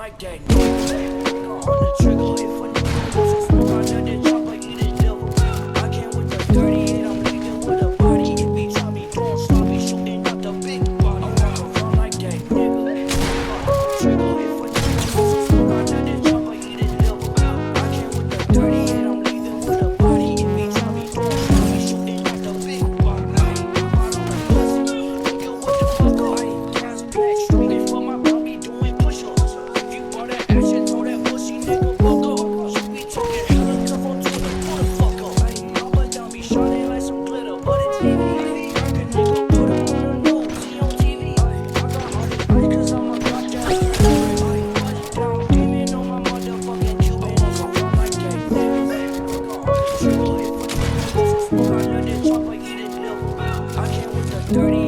like that. On the trigger, if a nigga wants to smoke, I let that chopper eat his liver. I came with the 38, I'm leaving with a body. If he try me doing sloppy, shooting out the big body. I'm walking around like that, nigga. Trigger, if a nigga wants to smoke, I let that chopper eat his liver. I came with the 38, I'm leaving with a body. If he try me doing sloppy, shooting out the big body. I'm out on the pussy, nigga, what the fuck up? I ain't gas black, streaking for my mommy doing push-ups. If you want that action, throw that pussy, nigga, fuck up. You be talking hella tough, I'm telling you, motherfucker. Mama down be shining like some glitter, but it's TV. Like a nigga put him on the news, he on TV. I got all this ice cause I'm a goddamn bust down demon on my motherfucking Cuban. I'm like that, nigga. Trigger, if a nigga wants to smoke, I let that chopper eat his liver. I came with the 30.